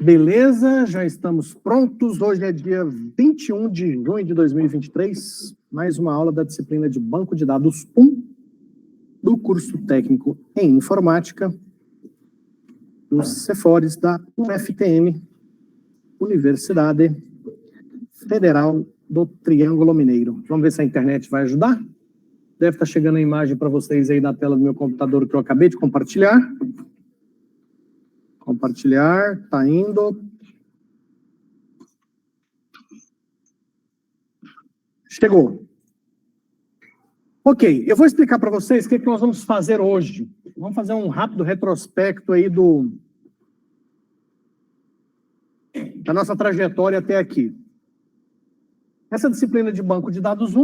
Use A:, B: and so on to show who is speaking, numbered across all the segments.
A: Beleza, já estamos prontos. Hoje é dia 21 de junho de 2023. Mais uma aula da disciplina de Banco de Dados 1 do curso técnico em informática dos Cefores da UFTM, Universidade Federal do Triângulo Mineiro. Vamos ver se a internet vai ajudar. Deve estar chegando a imagem para vocês aí na tela do meu computador que eu acabei de compartilhar. Compartilhar, tá indo. Chegou. Ok, eu vou explicar para vocês o que nós vamos fazer hoje. Vamos fazer um rápido retrospecto aí da nossa trajetória até aqui. Essa disciplina de Banco de Dados 1,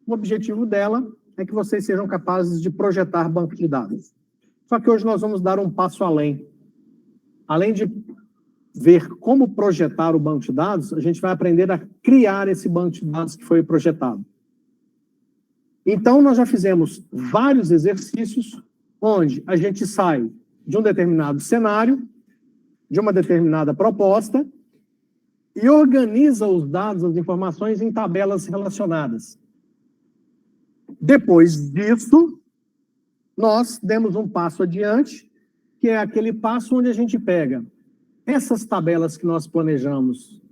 A: o objetivo dela é que vocês sejam capazes de projetar banco de dados. Só que hoje nós vamos dar um passo além. Além de ver como projetar o banco de dados, a gente vai aprender a criar esse banco de dados que foi projetado. Então, nós já fizemos vários exercícios onde a gente sai de um determinado cenário, de uma determinada proposta, e organiza os dados, as informações em tabelas relacionadas. Depois disso, nós demos um passo adiante, que é aquele passo onde a gente pega essas tabelas que nós planejamos,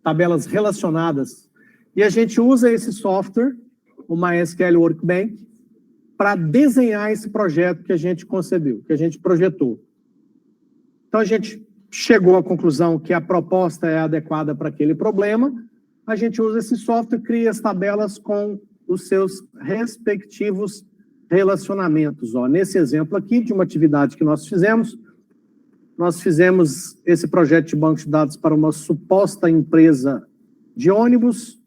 A: tabelas relacionadas, e a gente usa esse software, o MySQL Workbench, para desenhar esse projeto que a gente concebeu, que a gente projetou. Então, a gente chegou à conclusão que a proposta é adequada para aquele problema, a gente usa esse software, cria as tabelas com os seus respectivos relacionamentos. Ó, nesse exemplo aqui, de uma atividade que nós fizemos esse projeto de banco de dados para uma suposta empresa de ônibus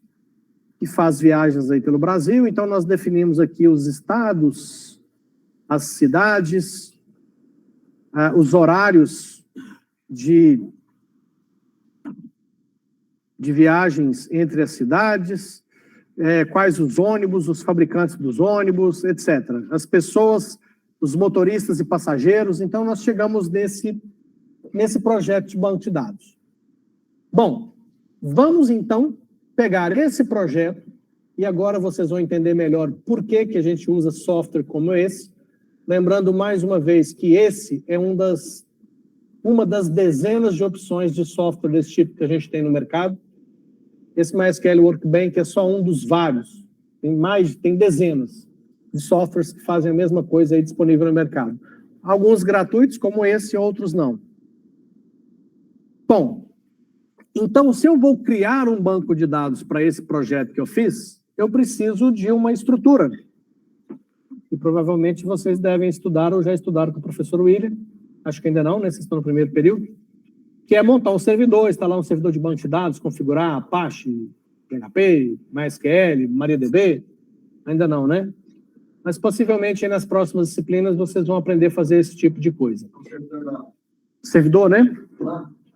A: que faz viagens aí pelo Brasil. Então, nós definimos aqui os estados, as cidades, os horários de viagens entre as cidades, quais os ônibus, os fabricantes dos ônibus, etc. As pessoas, os motoristas e passageiros. Então, nós chegamos nesse projeto de banco de dados. Bom, vamos então pegar esse projeto e agora vocês vão entender melhor por que a gente usa software como esse. Lembrando mais uma vez que esse é uma das dezenas de opções de software desse tipo que a gente tem no mercado. Esse MySQL Workbench é só um dos vários. Tem dezenas de softwares que fazem a mesma coisa aí disponível no mercado. Alguns gratuitos, como esse, outros não. Bom, então, se eu vou criar um banco de dados para esse projeto que eu fiz, eu preciso de uma estrutura. E provavelmente vocês devem estudar ou já estudaram com o professor William. Acho que ainda não, né? Vocês estão no primeiro período. Que é montar um servidor, instalar um servidor de banco de dados, configurar Apache, PHP, MySQL, MariaDB. Ainda não, né? Mas possivelmente nas próximas disciplinas vocês vão aprender a fazer esse tipo de coisa. Servidor, né?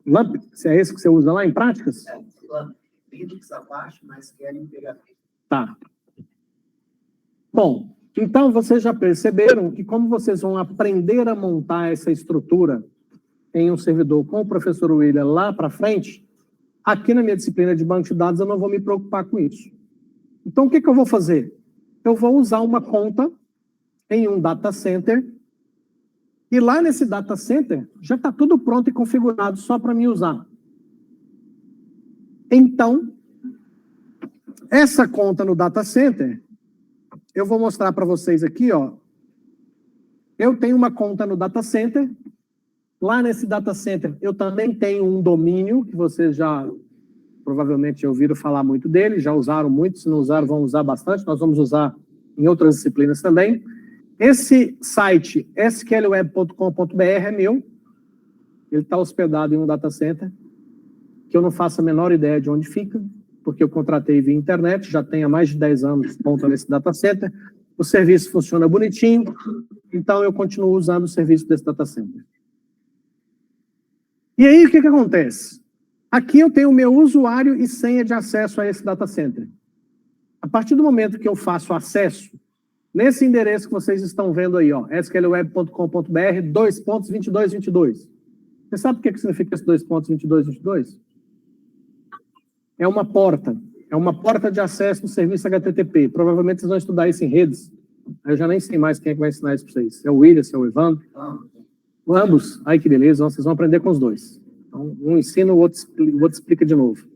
A: LAMP, se é esse que você usa lá em práticas?
B: Linux, Apache, MySQL e PHP.
A: Tá. Bom, então vocês já perceberam que como vocês vão aprender a montar essa estrutura em um servidor com o professor William lá para frente, aqui na minha disciplina de banco de dados eu não vou me preocupar com isso. Então, o que eu vou fazer? Eu vou usar uma conta em um data center e lá nesse data center já está tudo pronto e configurado só para mim usar. Então, essa conta no data center, eu vou mostrar para vocês aqui, ó. Eu tenho uma conta no data center. Lá nesse data center, eu também tenho um domínio, que vocês já provavelmente ouviram falar muito dele, já usaram muito, se não usaram, vão usar bastante, nós vamos usar em outras disciplinas também. Esse site, sqlweb.com.br, é meu, ele está hospedado em um data center, que eu não faço a menor ideia de onde fica, porque eu contratei via internet, já tenho há mais de 10 anos ponto nesse data center, o serviço funciona bonitinho, então eu continuo usando o serviço desse data center. E aí, o que acontece? Aqui eu tenho o meu usuário e senha de acesso a esse data center. A partir do momento que eu faço acesso, nesse endereço que vocês estão vendo aí, ó, sqlweb.com.br/2222. Você sabe o que significa esse 2.2222? É uma porta de acesso no serviço HTTP. Provavelmente vocês vão estudar isso em redes. Eu já nem sei mais quem é que vai ensinar isso para vocês. É o William, é o Evandro? Ambos. Ai, que beleza, vocês vão aprender com os dois. Então, um ensina, o outro explica de novo.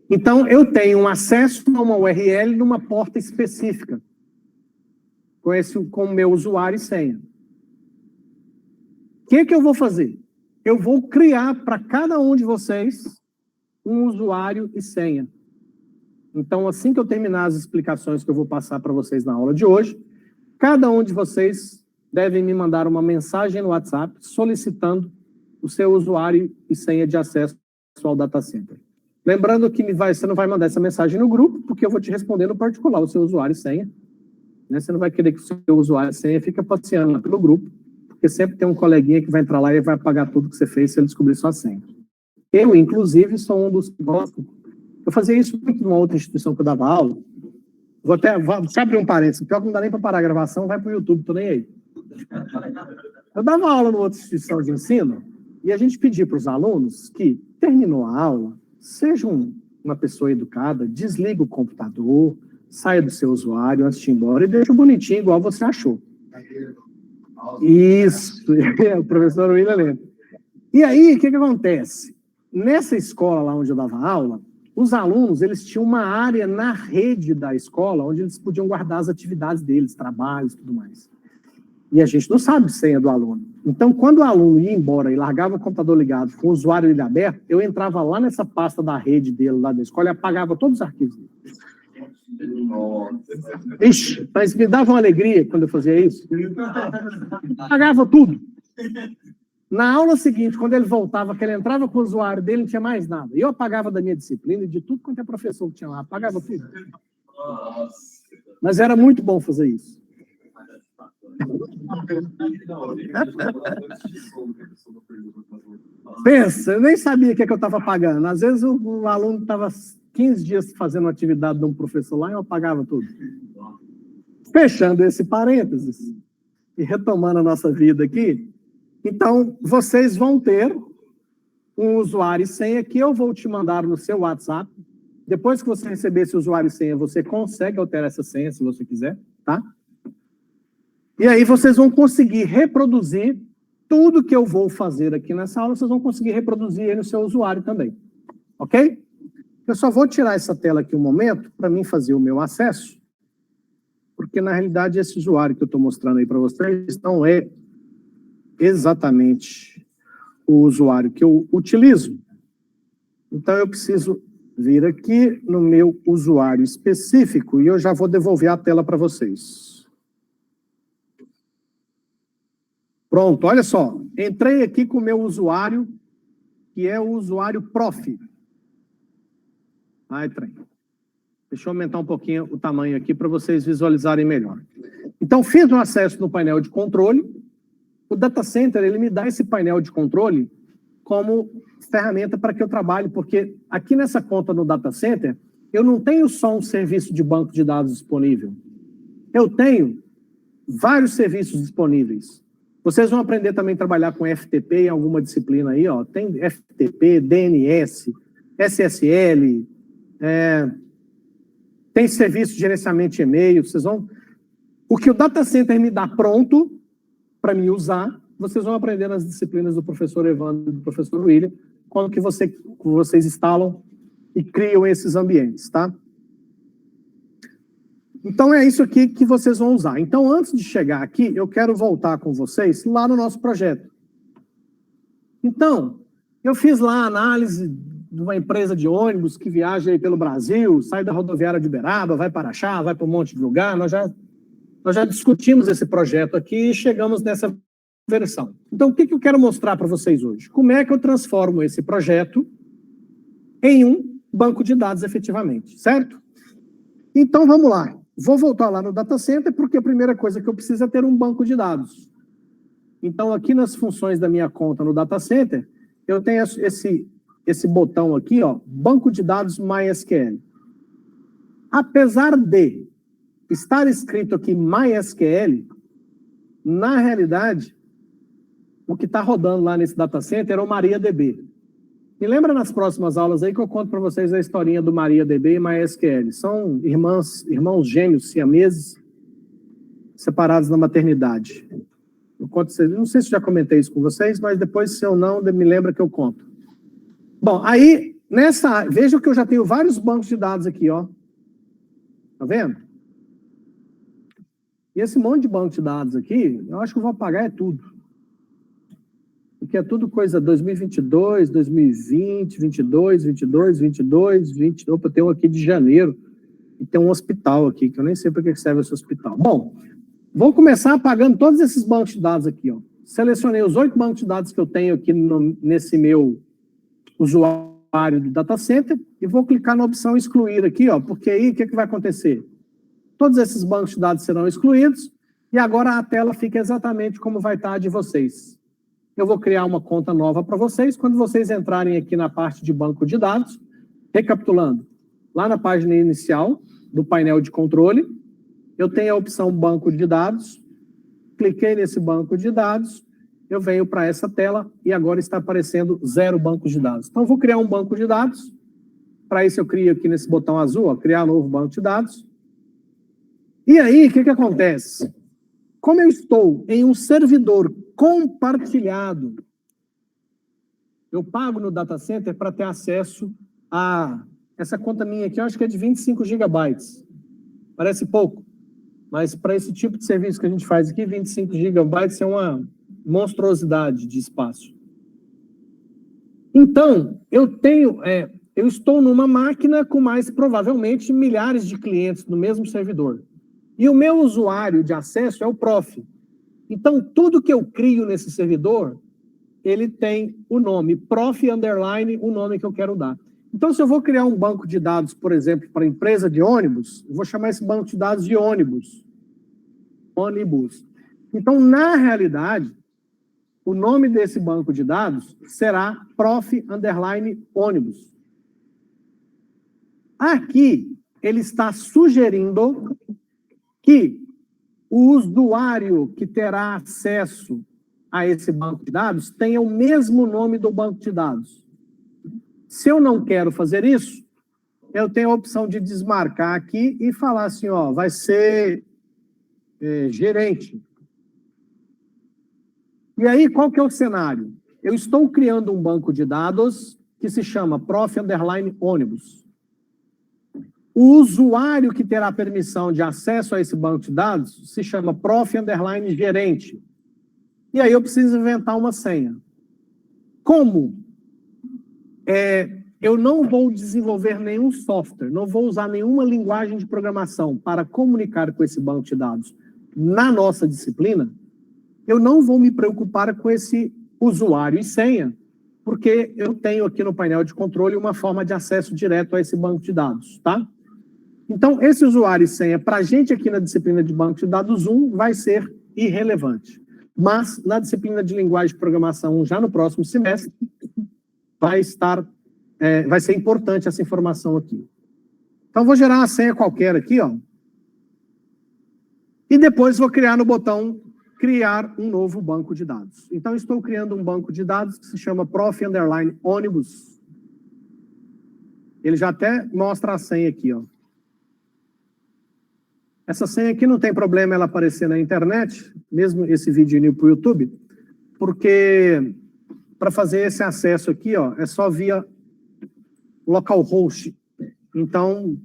A: Então, eu tenho um acesso a uma URL numa porta específica, com o meu usuário e senha. O que eu vou fazer? Eu vou criar para cada um de vocês um usuário e senha. Então, assim que eu terminar as explicações que eu vou passar para vocês na aula de hoje, cada um de vocês deve me mandar uma mensagem no WhatsApp solicitando o seu usuário e senha de acesso ao data center. Lembrando que você não vai mandar essa mensagem no grupo, porque eu vou te responder no particular o seu usuário e senha. Né? Você não vai querer que o seu usuário e senha fique passeando lá pelo grupo, porque sempre tem um coleguinha que vai entrar lá e vai apagar tudo que você fez se ele descobrir sua senha. Eu, inclusive, sou um dos que gosto. Eu fazia isso muito numa outra instituição que eu dava aula. Vou abrir um parênteses. Pior que não dá nem para parar a gravação, vai para o YouTube, tô nem aí. Eu dava aula numa outra instituição de ensino e a gente pedia para os alunos que, terminou a aula, seja uma pessoa educada, desliga o computador, saia do seu usuário antes de ir embora e deixa bonitinho, igual você achou. Isso, o professor William lembra. E aí, o que acontece? Nessa escola lá onde eu dava aula, os alunos, eles tinham uma área na rede da escola onde eles podiam guardar as atividades deles, trabalhos e tudo mais. E a gente não sabe senha do aluno. Então, quando o aluno ia embora e largava o computador ligado com o usuário dele aberto, eu entrava lá nessa pasta da rede dele, lá da escola, e apagava todos os arquivos dele. Ixi, mas me dava uma alegria quando eu fazia isso. Apagava tudo. Na aula seguinte, quando ele voltava, que ele entrava com o usuário dele, não tinha mais nada. E eu apagava da minha disciplina e de tudo quanto é professor que tinha lá. Apagava tudo. Mas era muito bom fazer isso. Pensa, eu nem sabia o que eu estava apagando. Às vezes o aluno estava 15 dias fazendo atividade de um professor lá e eu apagava tudo. Fechando esse parênteses e retomando a nossa vida aqui, então, vocês vão ter um usuário e senha que eu vou te mandar no seu WhatsApp. Depois que você receber esse usuário e senha, você consegue alterar essa senha, se você quiser, tá? E aí vocês vão conseguir reproduzir tudo que eu vou fazer aqui nessa aula, vocês vão conseguir reproduzir aí no seu usuário também. Ok? Eu só vou tirar essa tela aqui um momento para mim fazer o meu acesso, porque na realidade esse usuário que eu estou mostrando aí para vocês não é exatamente o usuário que eu utilizo. Então, eu preciso vir aqui no meu usuário específico e eu já vou devolver a tela para vocês. Pronto, olha só. Entrei aqui com o meu usuário, que é o usuário prof. Ai, trem. Deixa eu aumentar um pouquinho o tamanho aqui para vocês visualizarem melhor. Então, fiz um acesso no painel de controle. O data center, ele me dá esse painel de controle como ferramenta para que eu trabalhe, porque aqui nessa conta no data center, eu não tenho só um serviço de banco de dados disponível. Eu tenho vários serviços disponíveis. Vocês vão aprender também a trabalhar com FTP em alguma disciplina aí, ó. Tem FTP, DNS, SSL, tem serviço de gerenciamento de e-mail. O que o data center me dá pronto para me usar, vocês vão aprender nas disciplinas do professor Evandro e do professor William, quando que vocês instalam e criam esses ambientes, tá? Então, é isso aqui que vocês vão usar. Então, antes de chegar aqui, eu quero voltar com vocês lá no nosso projeto. Então, eu fiz lá a análise de uma empresa de ônibus que viaja aí pelo Brasil, sai da rodoviária de Uberaba, vai para Araxá, vai para um monte de lugar. Nós já discutimos esse projeto aqui e chegamos nessa versão. Então, o que eu quero mostrar para vocês hoje? Como é que eu transformo esse projeto em um banco de dados efetivamente, certo? Então, vamos lá. Vou voltar lá no data center, porque a primeira coisa que eu preciso é ter um banco de dados. Então, aqui nas funções da minha conta no data center, eu tenho esse botão aqui, ó, banco de dados MySQL. Apesar de estar escrito aqui MySQL, na realidade, o que está rodando lá nesse data center é o MariaDB. Me lembra nas próximas aulas aí que eu conto para vocês a historinha do MariaDB e MySQL. São irmãos gêmeos siameses separados na maternidade. Eu conto, não sei se já comentei isso com vocês, mas depois, se eu não, me lembra que eu conto. Bom, aí, veja que eu já tenho vários bancos de dados aqui, ó. Tá vendo? E esse monte de banco de dados aqui, eu acho que eu vou apagar é tudo. Porque é tudo coisa 2022, 2020, 22, 22, 22, 20... Opa, tem um aqui de janeiro. E tem um hospital aqui, que eu nem sei para que serve esse hospital. Bom, vou começar apagando todos esses bancos de dados aqui, ó. Selecionei os 8 bancos de dados que eu tenho aqui nesse meu usuário do data center e vou clicar na opção excluir aqui, ó, porque aí o que vai acontecer? Todos esses bancos de dados serão excluídos e agora a tela fica exatamente como vai estar a de vocês. Eu vou criar uma conta nova para vocês. Quando vocês entrarem aqui na parte de banco de dados, recapitulando, lá na página inicial do painel de controle, eu tenho a opção banco de dados, cliquei nesse banco de dados, eu venho para essa tela e agora está aparecendo 0 bancos de dados. Então, eu vou criar um banco de dados. Para isso, eu crio aqui nesse botão azul, ó, criar novo banco de dados. E aí, o que acontece? Como eu estou em um servidor compartilhado, eu pago no data center para ter acesso a essa conta minha aqui, eu acho que é de 25 gigabytes. Parece pouco, mas para esse tipo de serviço que a gente faz aqui, 25 gigabytes é uma monstruosidade de espaço. Então, eu estou numa máquina com mais, provavelmente, milhares de clientes no mesmo servidor. E o meu usuário de acesso é o prof. Então, tudo que eu crio nesse servidor, ele tem o nome prof underline, o nome que eu quero dar. Então, se eu vou criar um banco de dados, por exemplo, para a empresa de ônibus, eu vou chamar esse banco de dados de ônibus. Ônibus. Então, na realidade, o nome desse banco de dados será prof underline ônibus. Aqui, ele está sugerindo que o usuário que terá acesso a esse banco de dados tenha o mesmo nome do banco de dados. Se eu não quero fazer isso, eu tenho a opção de desmarcar aqui e falar assim, ó, vai ser gerente. E aí, qual que é o cenário? Eu estou criando um banco de dados que se chama prof underline ônibus. O usuário que terá permissão de acesso a esse banco de dados se chama prof underline gerente. E aí eu preciso inventar uma senha. Como eu não vou desenvolver nenhum software, não vou usar nenhuma linguagem de programação para comunicar com esse banco de dados na nossa disciplina, eu não vou me preocupar com esse usuário e senha, porque eu tenho aqui no painel de controle uma forma de acesso direto a esse banco de dados, tá? Então, esse usuário e senha, para a gente aqui na disciplina de banco de dados 1, vai ser irrelevante. Mas, na disciplina de linguagem de programação 1, já no próximo semestre, vai ser importante essa informação aqui. Então, vou gerar uma senha qualquer aqui, ó. E depois vou criar no botão criar um novo banco de dados. Então, estou criando um banco de dados que se chama prof underline ônibus. Ele já até mostra a senha aqui, ó. Essa senha aqui não tem problema ela aparecer na internet, mesmo esse vídeo indo para o YouTube, porque para fazer esse acesso aqui, ó, é só via localhost. Então,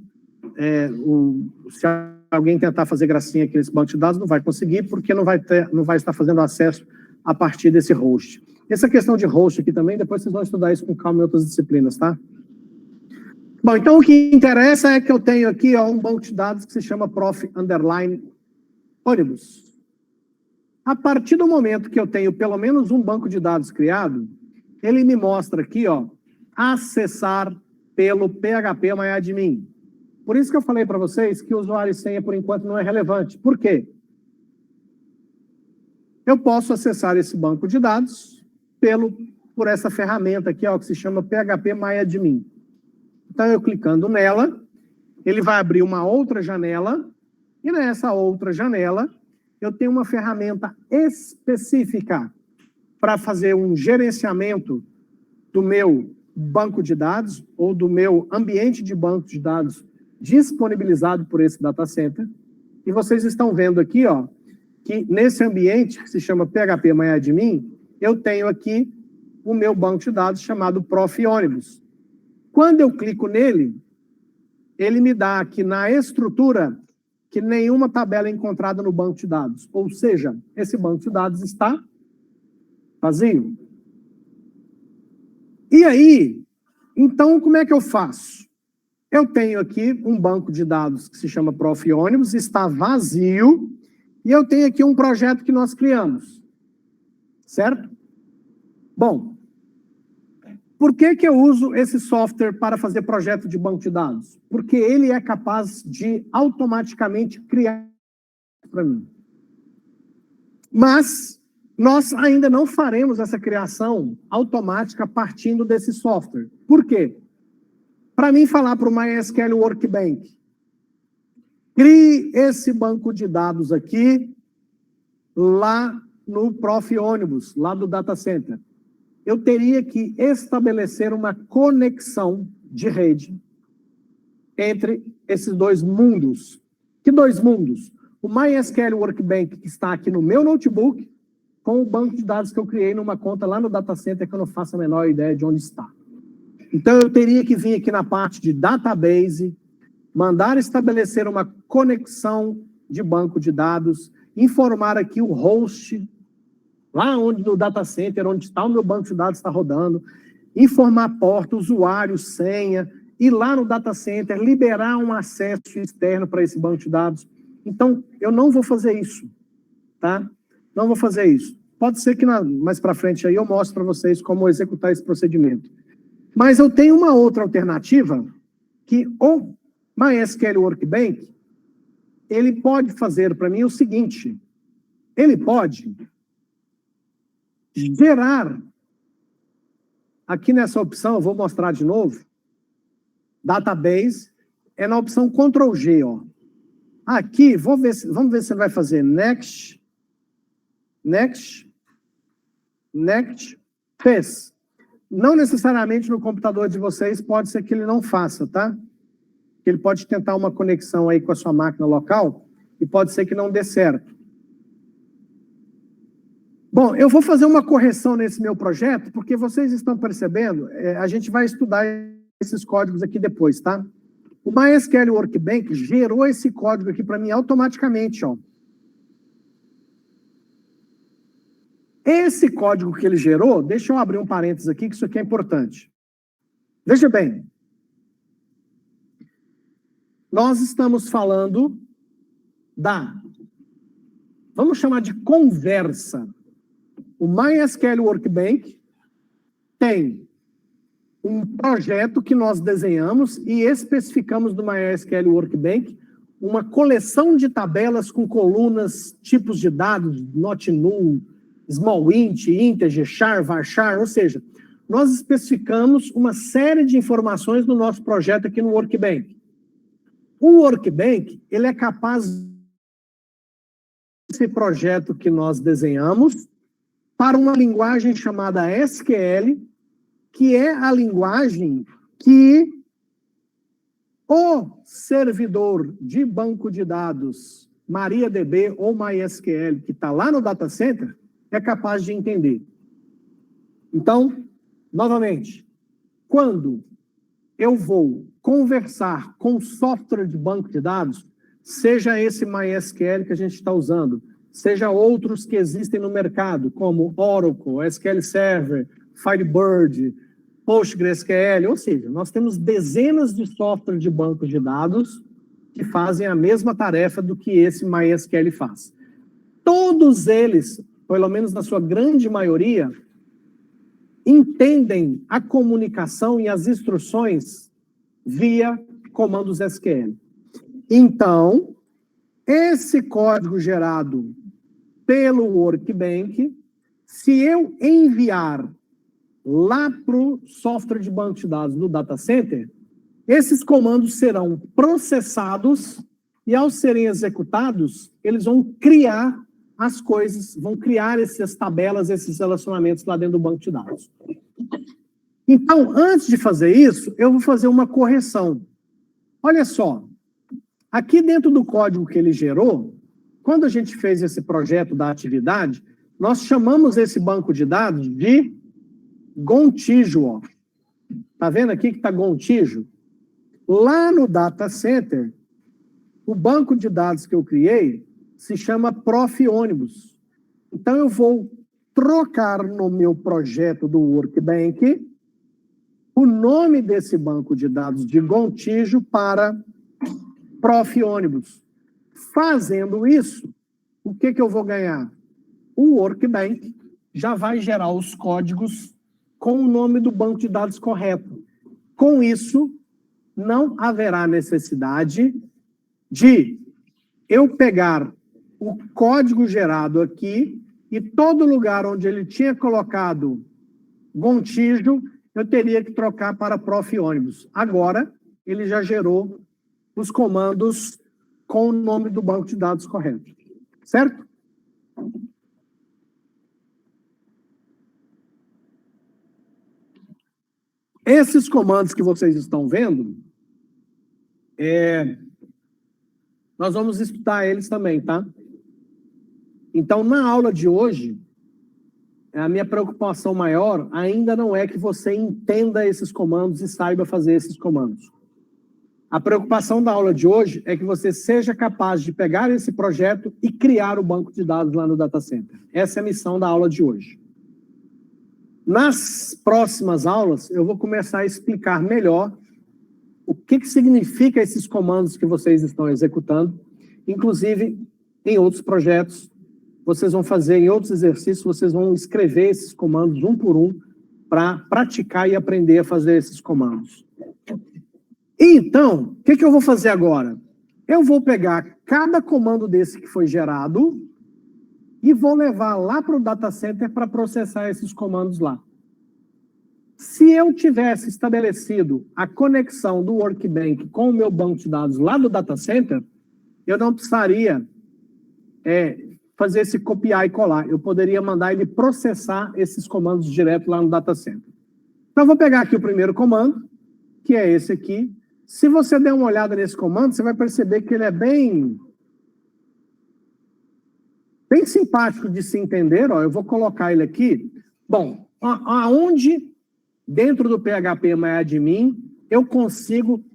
A: se alguém tentar fazer gracinha aqui nesse banco de dados, não vai conseguir, porque não vai estar fazendo acesso a partir desse host. Essa questão de host aqui também, depois vocês vão estudar isso com calma em outras disciplinas, tá? Bom, então o que interessa é que eu tenho aqui ó, um banco de dados que se chama prof underline ônibus. A partir do momento que eu tenho pelo menos um banco de dados criado, ele me mostra aqui, ó, acessar pelo phpMyAdmin. Por isso que eu falei para vocês que o usuário e senha, por enquanto, não é relevante. Por quê? Eu posso acessar esse banco de dados por essa ferramenta aqui, ó, que se chama phpMyAdmin. Então, eu clicando nela, ele vai abrir uma outra janela E nessa outra janela, eu tenho uma ferramenta específica para fazer um gerenciamento do meu banco de dados ou do meu ambiente de banco de dados disponibilizado por esse data center. E vocês estão vendo aqui, ó, que nesse ambiente, que se chama PHP MyAdmin, eu tenho aqui o meu banco de dados chamado Prof. Ônibus. Quando eu clico nele, ele me dá aqui na estrutura que nenhuma tabela é encontrada no banco de dados. Ou seja, esse banco de dados está vazio. E aí, então, como é que eu faço? Eu tenho aqui um banco de dados que se chama Prof. Ônibus, está vazio, e eu tenho aqui um projeto que nós criamos. Certo? Bom, por que eu uso esse software para fazer projeto de banco de dados? Porque ele é capaz de automaticamente criar para mim. Mas nós ainda não faremos essa criação automática partindo desse software. Por quê? Para mim falar para o MySQL Workbench, crie esse banco de dados aqui, lá no Prof. Ônibus, lá do data center. Eu teria que estabelecer uma conexão de rede entre esses dois mundos. Que dois mundos? O MySQL Workbench, que está aqui no meu notebook, com o banco de dados que eu criei numa conta lá no data center, que eu não faço a menor ideia de onde está. Então, eu teria que vir aqui na parte de database, mandar estabelecer uma conexão de banco de dados, informar aqui o host, lá onde no data center, onde está o meu banco de dados está rodando, informar a porta, usuário, senha, ir lá no data center, liberar um acesso externo para esse banco de dados. Então, eu não vou fazer isso, tá? Não vou fazer isso. Pode ser que mais para frente aí eu mostre para vocês como executar esse procedimento. Mas eu tenho uma outra alternativa, que o MySQL Workbench, ele pode fazer para mim o seguinte, ele pode gerar, aqui nessa opção, eu vou mostrar de novo, Database, é na opção Ctrl+G, ó. Aqui, vamos ver se ele vai fazer Next, fez. Não necessariamente no computador de vocês, pode ser que ele não faça, tá? Ele pode tentar uma conexão aí com a sua máquina local e pode ser que não dê certo. Bom, eu vou fazer uma correção nesse meu projeto, porque vocês estão percebendo, a gente vai estudar esses códigos aqui depois, tá? O MySQL Workbench gerou esse código aqui para mim automaticamente, ó. Esse código que ele gerou, deixa eu abrir um parênteses aqui, que isso aqui é importante. Veja bem. Nós estamos falando vamos chamar de conversa. O MySQL Workbench tem um projeto que nós desenhamos e especificamos no MySQL Workbench uma coleção de tabelas com colunas, tipos de dados, not null, small int, integer, char, varchar, ou seja, nós especificamos uma série de informações no nosso projeto aqui no Workbench. O Workbench, ele é capaz desse projeto que nós desenhamos para uma linguagem chamada SQL, que é a linguagem que o servidor de banco de dados MariaDB ou MySQL, que está lá no data center, é capaz de entender. Então, novamente, quando eu vou conversar com software de banco de dados, seja esse MySQL que a gente está usando, seja outros que existem no mercado, como Oracle, SQL Server, Firebird, PostgreSQL, ou seja, nós temos dezenas de softwares de banco de dados que fazem a mesma tarefa do que esse MySQL faz. Todos eles, pelo menos na sua grande maioria, entendem a comunicação e as instruções via comandos SQL. Então, esse código gerado pelo Workbench, se eu enviar lá para o software de banco de dados do data center, esses comandos serão processados e ao serem executados, eles vão criar as coisas, vão criar essas tabelas, esses relacionamentos lá dentro do banco de dados. Então, antes de fazer isso, eu vou fazer uma correção. Olha só, aqui dentro do código que ele gerou, quando a gente fez esse projeto da atividade, nós chamamos esse banco de dados de Gontijo. Está vendo aqui que está Gontijo? Lá no Data Center, o banco de dados que eu criei se chama Prof. Ônibus. Então, eu vou trocar no meu projeto do Workbank o nome desse banco de dados de Gontijo para Prof. Ônibus. Fazendo isso, o que eu vou ganhar? O Workbank já vai gerar os códigos com o nome do banco de dados correto. Com isso, não haverá necessidade de eu pegar o código gerado aqui e todo lugar onde ele tinha colocado Gontijo, eu teria que trocar para Prof. Ônibus. Agora, ele já gerou os comandos com o nome do banco de dados correto. Certo? Esses comandos que vocês estão vendo, nós vamos estudar eles também, tá? Então, na aula de hoje, a minha preocupação maior ainda não é que você entenda esses comandos e saiba fazer esses comandos. A preocupação da aula de hoje é que você seja capaz de pegar esse projeto e criar o banco de dados lá no Data Center. Essa é a missão da aula de hoje. Nas próximas aulas, eu vou começar a explicar melhor o que significa esses comandos que vocês estão executando. Inclusive, em outros projetos, vocês vão fazer, em outros exercícios, vocês vão escrever esses comandos um por um para praticar e aprender a fazer esses comandos. Então, o que eu vou fazer agora? Eu vou pegar cada comando desse que foi gerado e vou levar lá para o Data Center para processar esses comandos lá. Se eu tivesse estabelecido a conexão do Workbank com o meu banco de dados lá do Data Center, eu não precisaria fazer esse copiar e colar. Eu poderia mandar ele processar esses comandos direto lá no Data Center. Então, eu vou pegar aqui o primeiro comando, que é esse aqui. Se você der uma olhada nesse comando, você vai perceber que ele é bem simpático de se entender. Ó, eu vou colocar ele aqui. Bom, aonde dentro do PHP-MyAdmin eu consigo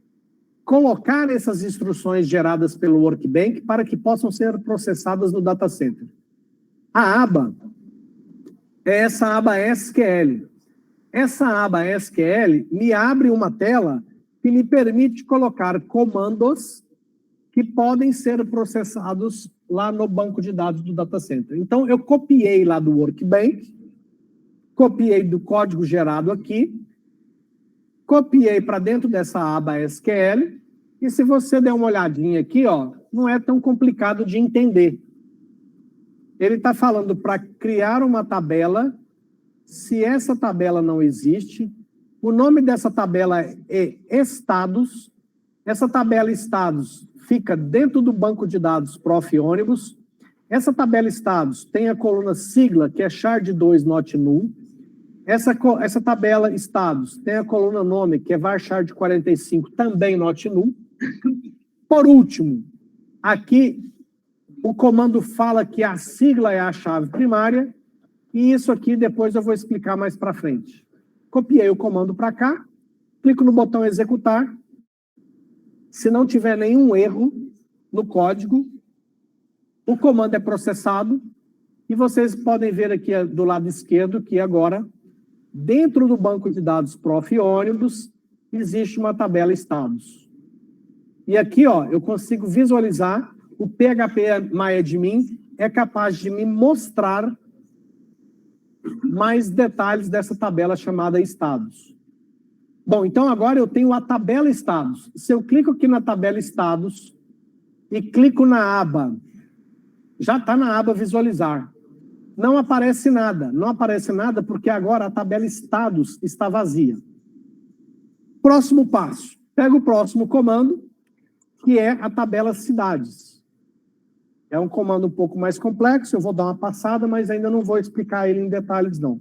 A: colocar essas instruções geradas pelo Workbank para que possam ser processadas no Data Center. A aba é essa aba SQL. Essa aba SQL me abre uma tela que me permite colocar comandos que podem ser processados lá no banco de dados do Data Center. Então, eu copiei lá do Workbank, copiei do código gerado aqui, copiei para dentro dessa aba SQL, e se você der uma olhadinha aqui, ó, não é tão complicado de entender. Ele está falando para criar uma tabela, se essa tabela não existe, o nome dessa tabela é estados, essa tabela estados fica dentro do banco de dados Prof. Ônibus, essa tabela estados tem a coluna sigla, que é shard2 not null, essa tabela estados tem a coluna nome, que é varchar 45, também not null. Por último, aqui o comando fala que a sigla é a chave primária, e isso aqui depois eu vou explicar mais para frente. Copiei o comando para cá, clico no botão executar. Se não tiver nenhum erro no código, o comando é processado, e vocês podem ver aqui do lado esquerdo que agora, dentro do banco de dados Prof. Ônibus, existe uma tabela estados. E aqui, ó, eu consigo visualizar, o PHP-MyAdmin é capaz de me mostrar mais detalhes dessa tabela chamada estados. Bom, então agora eu tenho a tabela estados. Se eu clico aqui na tabela estados e clico na aba, já está na aba visualizar. Não aparece nada porque agora a tabela estados está vazia. Próximo passo, pego o próximo comando, que é a tabela cidades. É um comando um pouco mais complexo, eu vou dar uma passada, mas ainda não vou explicar ele em detalhes, não.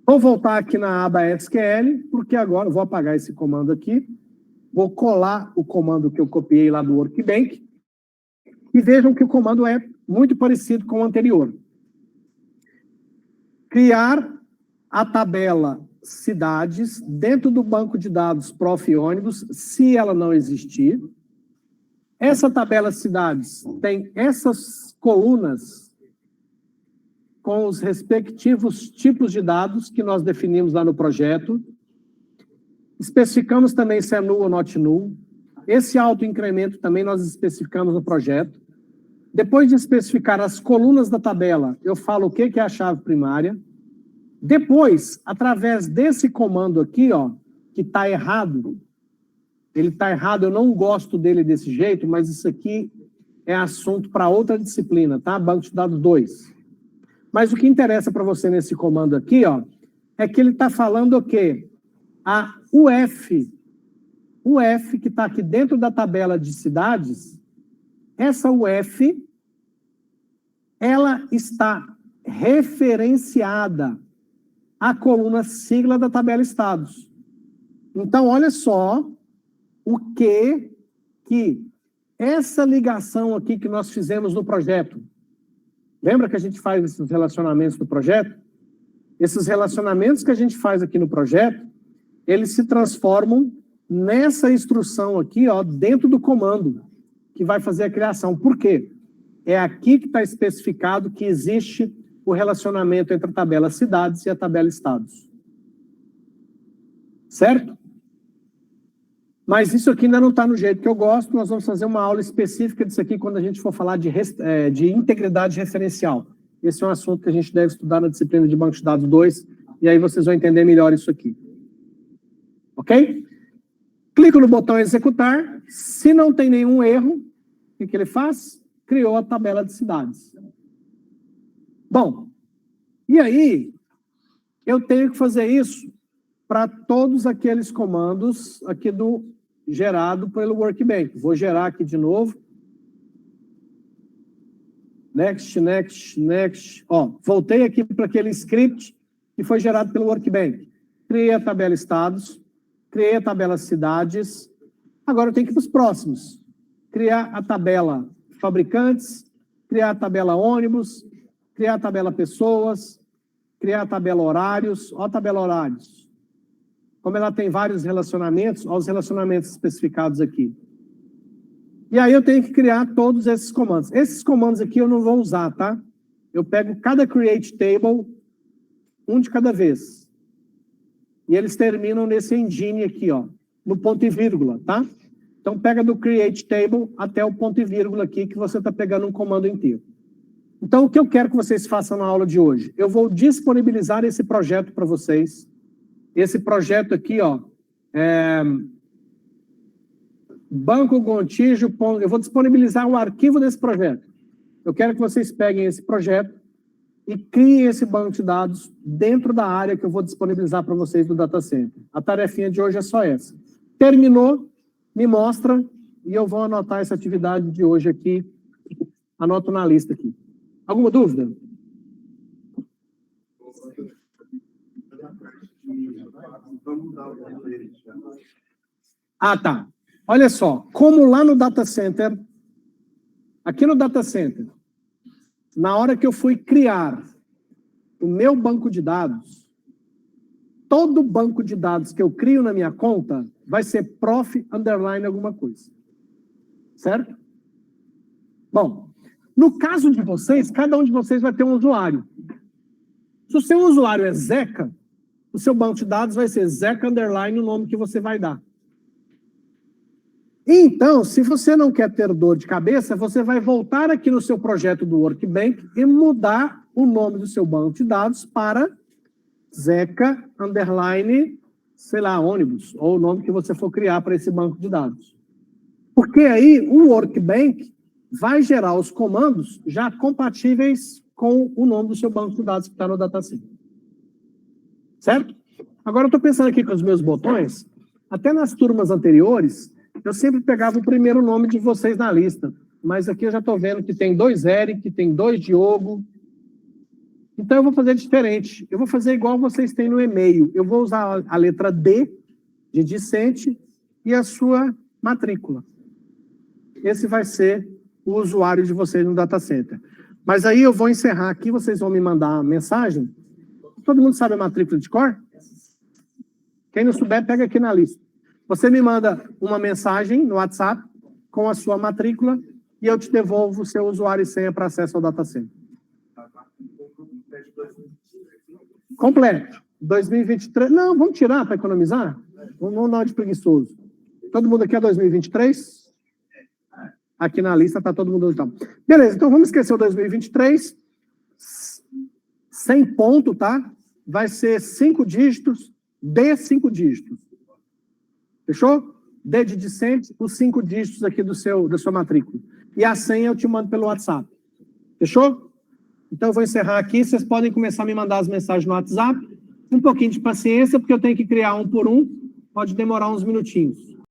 A: Vou voltar aqui na aba SQL, porque agora eu vou apagar esse comando aqui, vou colar o comando que eu copiei lá do Workbench, e vejam que o comando é muito parecido com o anterior. Criar a tabela cidades dentro do banco de dados Prof. ônibus, se ela não existir. Essa tabela cidades tem essas colunas com os respectivos tipos de dados que nós definimos lá no projeto. Especificamos também se é null ou not null. Esse autoincremento também nós especificamos no projeto. Depois de especificar as colunas da tabela, eu falo o que é a chave primária. Depois, através desse comando aqui, ó, que está errado, ele está errado, eu não gosto dele desse jeito, mas isso aqui é assunto para outra disciplina, tá? Banco de dados 2. Mas o que interessa para você nesse comando aqui, ó, é que ele está falando o quê? A UF que está aqui dentro da tabela de cidades, essa UF, ela está referenciada à coluna sigla da tabela estados. Então, olha só o que essa ligação aqui que nós fizemos no projeto. Lembra que a gente faz esses relacionamentos no projeto? Esses relacionamentos que a gente faz aqui no projeto, eles se transformam nessa instrução aqui, ó, dentro do comando, que vai fazer a criação. Por quê? É aqui que está especificado que existe o relacionamento entre a tabela cidades e a tabela estados. Certo? Mas isso aqui ainda não está no jeito que eu gosto, nós vamos fazer uma aula específica disso aqui quando a gente for falar de integridade referencial. Esse é um assunto que a gente deve estudar na disciplina de Banco de Dados 2, e aí vocês vão entender melhor isso aqui. Ok? Clico no botão executar, se não tem nenhum erro, o que ele faz? Criou a tabela de cidades. Bom, e aí eu tenho que fazer isso para todos aqueles comandos aqui gerado pelo Workbench. Vou gerar aqui de novo. Next, next, next. Ó, voltei aqui para aquele script que foi gerado pelo Workbench. Criei a tabela estados, criei a tabela cidades. Agora eu tenho que ir para os próximos. Criar a tabela fabricantes, criar a tabela ônibus, criar a tabela pessoas, criar a tabela horários. Ó a tabela horários. Como ela tem vários relacionamentos, olha os relacionamentos especificados aqui. E aí eu tenho que criar todos esses comandos. Esses comandos aqui eu não vou usar, tá? Eu pego cada create table, um de cada vez. E eles terminam nesse engine aqui, ó, no ponto e vírgula, tá? Então pega do create table até o ponto e vírgula aqui, que você está pegando um comando inteiro. Então o que eu quero que vocês façam na aula de hoje? Eu vou disponibilizar esse projeto para vocês. Esse projeto aqui, ó, Banco Gontijo, eu vou disponibilizar o arquivo desse projeto. Eu quero que vocês peguem esse projeto e criem esse banco de dados dentro da área que eu vou disponibilizar para vocês do Data Center. A tarefinha de hoje é só essa. Terminou, me mostra e eu vou anotar essa atividade de hoje aqui, anoto na lista aqui. Alguma dúvida? Ah, tá. Olha só, como lá no Data Center, aqui no Data Center, na hora que eu fui criar o meu banco de dados, todo banco de dados que eu crio na minha conta vai ser prof underline alguma coisa. Certo? Bom, no caso de vocês, cada um de vocês vai ter um usuário. Se o seu usuário é Zeca, o seu banco de dados vai ser Zeca underline o nome que você vai dar. Então, se você não quer ter dor de cabeça, você vai voltar aqui no seu projeto do Workbench e mudar o nome do seu banco de dados para Zeca underline, sei lá, ônibus, ou o nome que você for criar para esse banco de dados. Porque aí o Workbench vai gerar os comandos já compatíveis com o nome do seu banco de dados que está no DataCenter. Certo? Agora eu estou pensando aqui com os meus botões, até nas turmas anteriores, eu sempre pegava o primeiro nome de vocês na lista. Mas aqui eu já estou vendo que tem 2 Eric, tem 2 Diogo. Então eu vou fazer diferente. Eu vou fazer igual vocês têm no e-mail. Eu vou usar a letra D, de discente, e a sua matrícula. Esse vai ser o usuário de vocês no data center. Mas aí eu vou encerrar aqui, vocês vão me mandar a mensagem. Todo mundo sabe a matrícula de cor? Quem não souber, pega aqui na lista. Você me manda uma mensagem no WhatsApp com a sua matrícula e eu te devolvo o seu usuário e senha para acesso ao data center. Completo. 2023. Não, vamos tirar para economizar? Vamos dar de preguiçoso. Todo mundo aqui é 2023? Aqui na lista está todo mundo. Então. Beleza, então vamos esquecer o 2023. Sem ponto, tá? Vai ser 5 dígitos, D 5 dígitos. Fechou? D de discente, os 5 dígitos aqui da sua matrícula. E a senha eu te mando pelo WhatsApp. Fechou? Então eu vou encerrar aqui. Vocês podem começar a me mandar as mensagens no WhatsApp. Um pouquinho de paciência, porque eu tenho que criar um por um. Pode demorar uns minutinhos.